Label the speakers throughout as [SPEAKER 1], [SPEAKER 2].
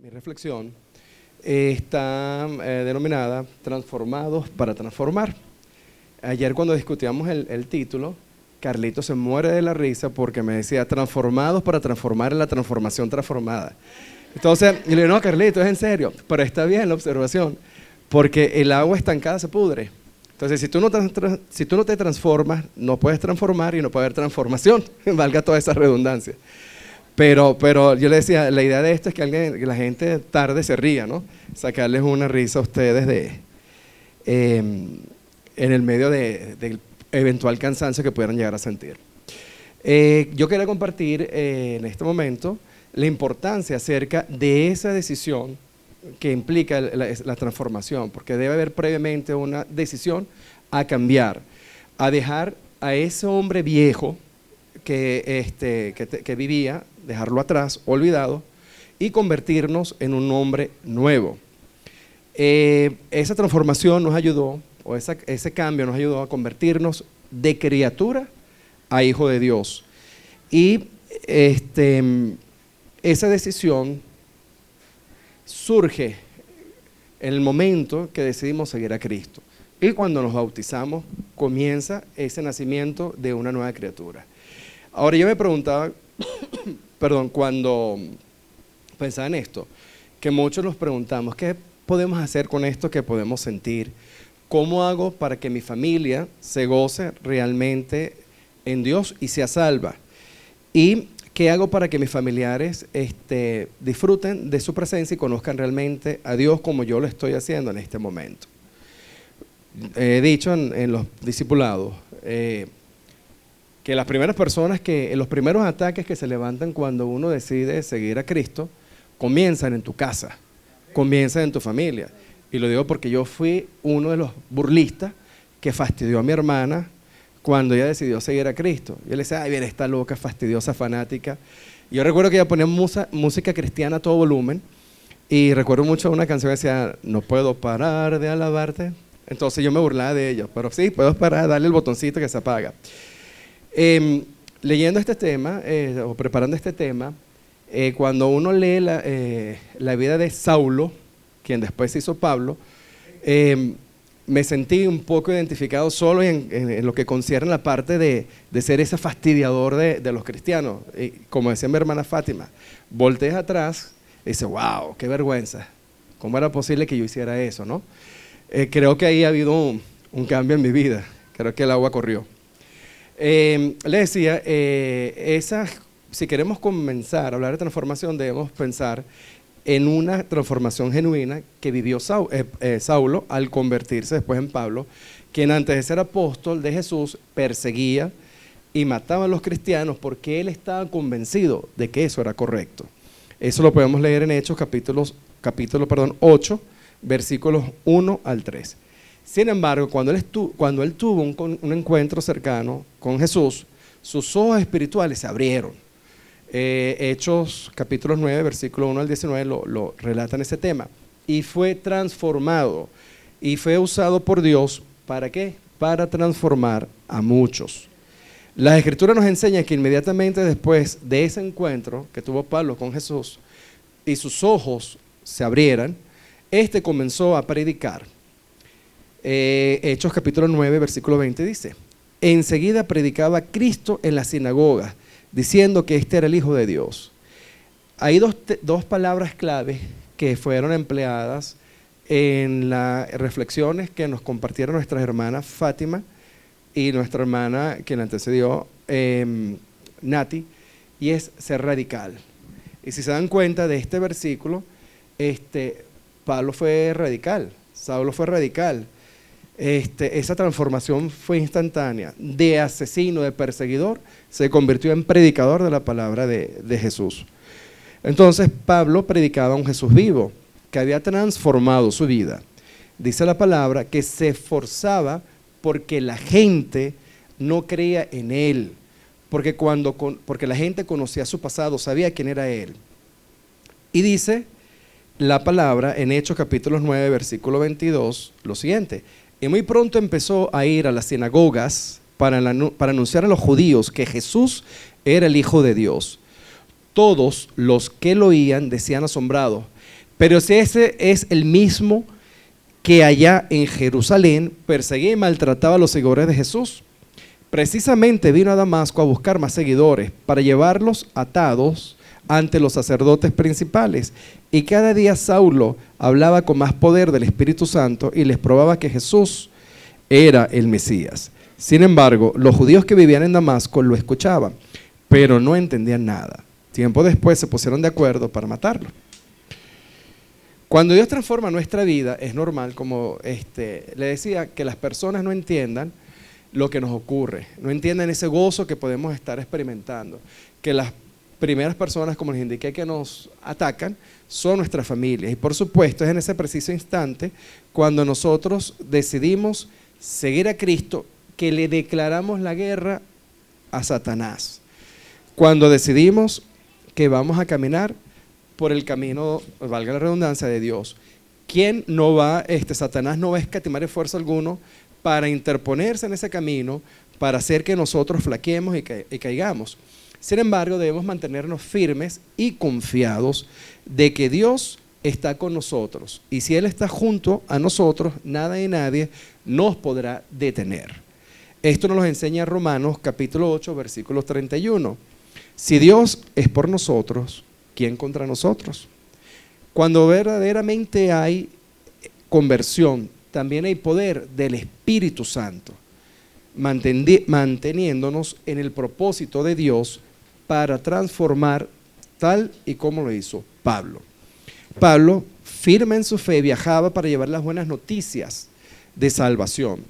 [SPEAKER 1] Mi reflexión está denominada Transformados para Transformar. Ayer cuando discutíamos el título, Carlito se muere de la risa porque me decía transformados para transformar en la transformación transformada. Entonces, y le digo, no, Carlito, es en serio, pero está bien la observación, porque el agua estancada se pudre. Entonces, si tú no te transformas, no puedes transformar y no puede haber transformación, valga toda esa redundancia. Pero yo le decía, la idea de esto es que la gente tarde se ría, ¿no? Sacarles una risa a ustedes en el medio del eventual cansancio que pudieran llegar a sentir. Yo quería compartir en este momento la importancia acerca de esa decisión que implica la transformación, porque debe haber previamente una decisión a cambiar, a dejar a ese hombre viejo que vivía, dejarlo atrás, olvidado, y convertirnos en un hombre nuevo. Esa transformación nos ayudó, o ese cambio nos ayudó a convertirnos de criatura a hijo de Dios. Y esa decisión surge en el momento que decidimos seguir a Cristo. Y cuando nos bautizamos, comienza ese nacimiento de una nueva criatura. Ahora yo me preguntaba, cuando pensaba en esto, que muchos nos preguntamos, ¿qué podemos hacer con esto que podemos sentir? ¿Cómo hago para que mi familia se goce realmente en Dios y sea salva? ¿Y qué hago para que mis familiares disfruten de su presencia y conozcan realmente a Dios como yo lo estoy haciendo en este momento? He dicho en los discipulados que las primeras personas los primeros ataques que se levantan cuando uno decide seguir a Cristo comienzan en tu casa, comienzan en tu familia. Y lo digo porque yo fui uno de los burlistas que fastidió a mi hermana cuando ella decidió seguir a Cristo. Yo le decía, ay, viene esta loca, fastidiosa, fanática. Y yo recuerdo que ella ponía música cristiana a todo volumen, y recuerdo mucho una canción que decía, no puedo parar de alabarte. Entonces yo me burlaba de ella, pero sí, puedo parar, darle el botoncito que se apaga. Leyendo este tema, o preparando este tema, cuando uno lee la vida de Saulo, quien después se hizo Pablo, me sentí un poco identificado solo en lo que concierne la parte de ser ese fastidiador de los cristianos. Y como decía mi hermana Fátima, volteas atrás y dices, wow, qué vergüenza, ¿cómo era posible que yo hiciera eso, no? Creo que ahí ha habido un cambio en mi vida, creo que el agua corrió. Le decía, si queremos comenzar a hablar de transformación, debemos pensar en una transformación genuina que vivió Saulo al convertirse después en Pablo, quien antes de ser apóstol de Jesús perseguía y mataba a los cristianos porque él estaba convencido de que eso era correcto. Eso lo podemos leer en Hechos capítulo 8, versículos 1 al 3. Sin embargo, cuando él tuvo un encuentro cercano con Jesús, sus ojos espirituales se abrieron. Hechos capítulo 9, versículo 1 al 19 lo relatan ese tema. Y fue transformado y fue usado por Dios, ¿para qué? Para transformar a muchos. La Escritura nos enseña que inmediatamente después de ese encuentro que tuvo Pablo con Jesús y sus ojos se abrieran, comenzó a predicar. Hechos capítulo 9, versículo 20 dice, enseguida predicaba Cristo en la sinagoga, diciendo que este era el Hijo de Dios. Hay dos palabras claves que fueron empleadas en las reflexiones que nos compartieron nuestras hermanas Fátima y nuestra hermana que la antecedió, Nati, y es ser radical. Y si se dan cuenta de este versículo, Pablo fue radical, Saulo fue radical. Esa transformación fue instantánea. De asesino, de perseguidor, se convirtió en predicador de la palabra de Jesús. Entonces Pablo predicaba a un Jesús vivo que había transformado su vida. Dice la palabra que se esforzaba porque la gente no creía en él, porque la gente conocía su pasado, sabía quién era él. Y dice la palabra en Hechos capítulo 9, versículo 22, lo siguiente: y muy pronto empezó a ir a las sinagogas para anunciar a los judíos que Jesús era el Hijo de Dios. Todos los que lo oían decían asombrados: pero si ese es el mismo que allá en Jerusalén perseguía y maltrataba a los seguidores de Jesús. Precisamente vino a Damasco a buscar más seguidores para llevarlos atados ante los sacerdotes principales. Y cada día Saulo hablaba con más poder del Espíritu Santo y les probaba que Jesús era el Mesías. Sin embargo, los judíos que vivían en Damasco lo escuchaban, pero no entendían nada. Tiempo después se pusieron de acuerdo para matarlo. Cuando Dios transforma nuestra vida, es normal, como le decía, que las personas no entiendan lo que nos ocurre, no entiendan ese gozo que podemos estar experimentando, que las primeras personas, como les indiqué, que nos atacan, son nuestras familias. Y por supuesto, es en ese preciso instante cuando nosotros decidimos seguir a Cristo, que le declaramos la guerra a Satanás. Cuando decidimos que vamos a caminar por el camino, valga la redundancia, de Dios. ¿Quién no va, Satanás no va a escatimar esfuerzo alguno para interponerse en ese camino, para hacer que nosotros flaqueemos y caigamos? Sin embargo, debemos mantenernos firmes y confiados de que Dios está con nosotros. Y si Él está junto a nosotros, nada y nadie nos podrá detener. Esto nos lo enseña Romanos capítulo 8, versículo 31. Si Dios es por nosotros, ¿quién contra nosotros? Cuando verdaderamente hay conversión, también hay poder del Espíritu Santo, manteniéndonos en el propósito de Dios para transformar tal y como lo hizo Pablo. Pablo, firme en su fe, viajaba para llevar las buenas noticias de salvación.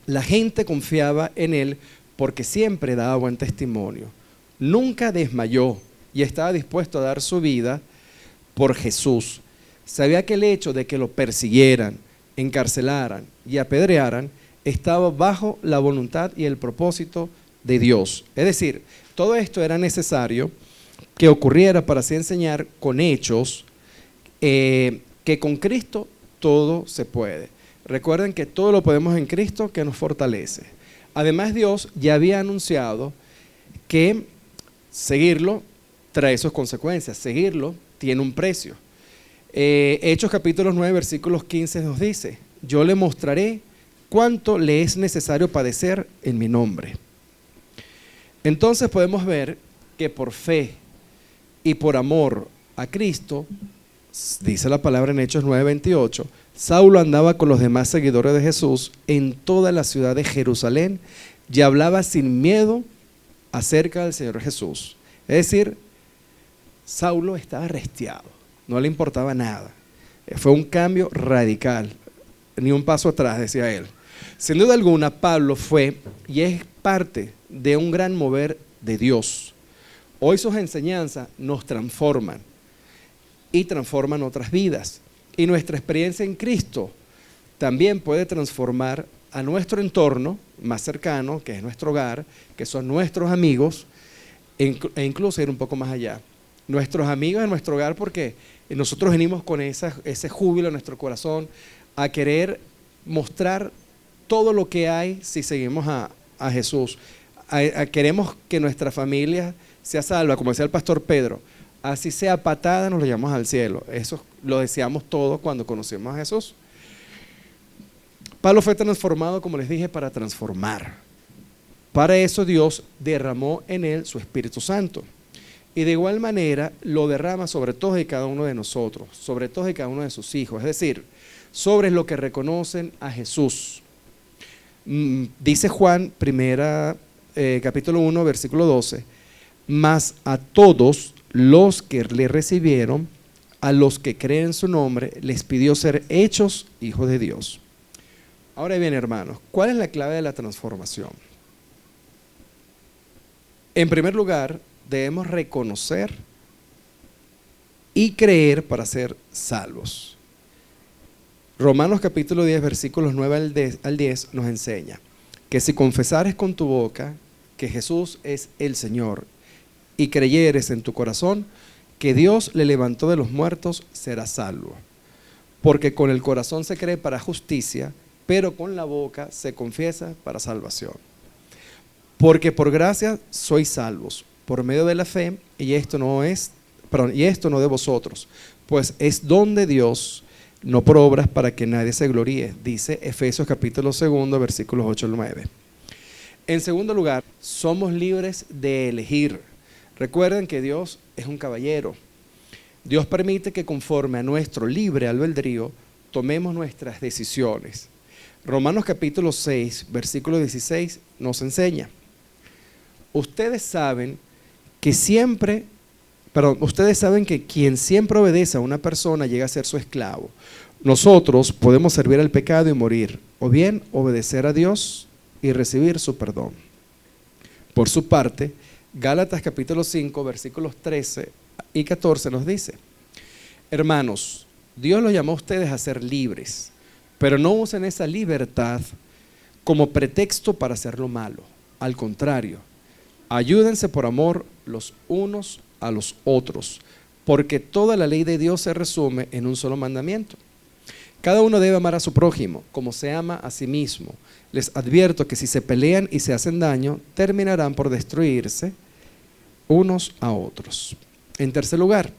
[SPEAKER 1] La gente confiaba en él porque siempre daba buen testimonio. Nunca desmayó y estaba dispuesto a dar su vida por Jesús. Sabía que el hecho de que lo persiguieran, encarcelaran y apedrearan estaba bajo la voluntad y el propósito de Dios. Es decir, todo esto era necesario que ocurriera para así enseñar con hechos que con Cristo todo se puede. Recuerden que todo lo podemos en Cristo que nos fortalece. Además, Dios ya había anunciado que seguirlo trae sus consecuencias. Seguirlo tiene un precio. Hechos capítulo 9, versículos 15 nos dice: yo le mostraré cuánto le es necesario padecer en mi nombre. Entonces podemos ver que por fe y por amor a Cristo, dice la palabra en Hechos 9, 28, Saulo andaba con los demás seguidores de Jesús en toda la ciudad de Jerusalén y hablaba sin miedo acerca del Señor Jesús. Es decir, Saulo estaba arrestiado, no le importaba nada. Fue un cambio radical, ni un paso atrás, decía él. Sin duda alguna, Pablo fue y es parte de un gran mover de Dios. Hoy sus enseñanzas nos transforman y transforman otras vidas. Y nuestra experiencia en Cristo también puede transformar a nuestro entorno más cercano, que es nuestro hogar, que son nuestros amigos, e incluso ir un poco más allá. Nuestros amigos en nuestro hogar, porque nosotros venimos con ese júbilo en nuestro corazón a querer mostrar todo lo que hay si seguimos a Jesús. Queremos que nuestra familia sea salva, como decía el pastor Pedro, así sea patada, nos lo llevamos al cielo. Eso lo deseamos todos cuando conocemos a Jesús. Pablo fue transformado, como les dije, para transformar. Para eso Dios derramó en él su Espíritu Santo. Y de igual manera lo derrama sobre todos y cada uno de nosotros, sobre todos y cada uno de sus hijos, es decir, sobre los que reconocen a Jesús. Dice Juan, capítulo 1, versículo 12, mas a todos los que le recibieron, a los que creen en su nombre, les pidió ser hechos hijos de Dios. Ahora bien, hermanos, ¿cuál es la clave de la transformación? En primer lugar, debemos reconocer y creer para ser salvos. Romanos capítulo 10, versículos 9 al 10 nos enseña que si confesares con tu boca que Jesús es el Señor y creyeres en tu corazón que Dios le levantó de los muertos, serás salvo. Porque con el corazón se cree para justicia, pero con la boca se confiesa para salvación. Porque por gracia sois salvos, por medio de la fe, y esto no de vosotros, pues es don de Dios, no por obras, para que nadie se gloríe, dice Efesios capítulo 2, versículos 8 al 9. En segundo lugar, somos libres de elegir. Recuerden que Dios es un caballero. Dios permite que conforme a nuestro libre albedrío tomemos nuestras decisiones. Romanos capítulo 6, versículo 16 nos enseña: ustedes saben que quien siempre obedece a una persona llega a ser su esclavo. Nosotros podemos servir al pecado y morir, o bien obedecer a Dios y recibir su perdón. Por su parte, Gálatas capítulo 5, versículos 13 y 14 nos dice: hermanos, Dios los llamó a ustedes a ser libres, pero no usen esa libertad como pretexto para hacer lo malo. Al contrario, ayúdense por amor los unos a los otros, porque toda la ley de Dios se resume en un solo mandamiento. Cada uno debe amar a su prójimo como se ama a sí mismo. Les advierto que si se pelean y se hacen daño, terminarán por destruirse unos a otros. En tercer lugar,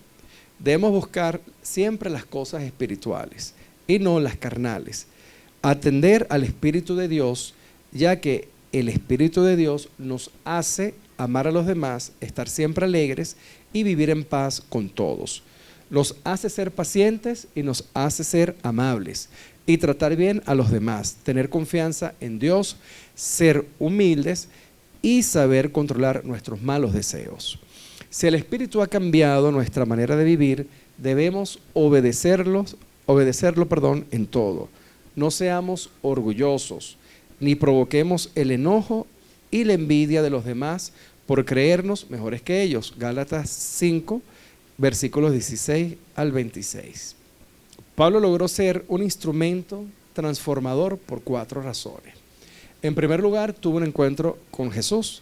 [SPEAKER 1] debemos buscar siempre las cosas espirituales y no las carnales. Atender al Espíritu de Dios, ya que el Espíritu de Dios nos hace amar a los demás, estar siempre alegres y vivir en paz con todos. Los hace ser pacientes y nos hace ser amables y tratar bien a los demás, tener confianza en Dios, ser humildes y saber controlar nuestros malos deseos. Si el Espíritu ha cambiado nuestra manera de vivir, debemos obedecerlo en todo. No seamos orgullosos, ni provoquemos el enojo y la envidia de los demás por creernos mejores que ellos. Gálatas 5, versículos 16 al 26. Pablo logró ser un instrumento transformador por 4 razones. En primer lugar, tuvo un encuentro con Jesús.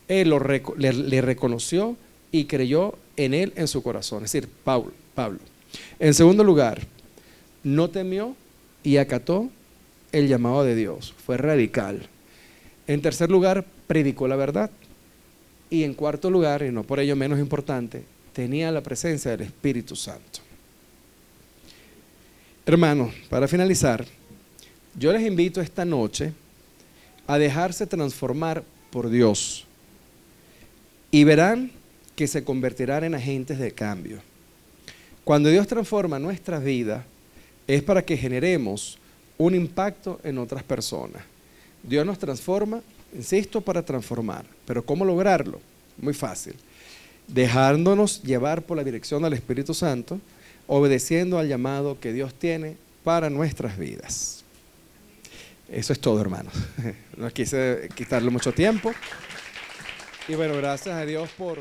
[SPEAKER 1] Él le reconoció y creyó en él en su corazón, es decir, Pablo. En segundo lugar, no temió y acató el llamado de Dios, fue radical. En tercer lugar, predicó la verdad. Y en cuarto lugar, y no por ello menos importante, tenía la presencia del Espíritu Santo. Hermanos, para finalizar, yo les invito esta noche a dejarse transformar por Dios y verán que se convertirán en agentes de cambio. Cuando Dios transforma nuestras vidas es para que generemos un impacto en otras personas. Dios nos transforma, insisto, para transformar. Pero ¿cómo lograrlo? Muy fácil. Dejándonos llevar por la dirección del Espíritu Santo, obedeciendo al llamado que Dios tiene para nuestras vidas. Eso es todo, hermanos. No quise quitarle mucho tiempo. Y bueno, gracias a Dios por...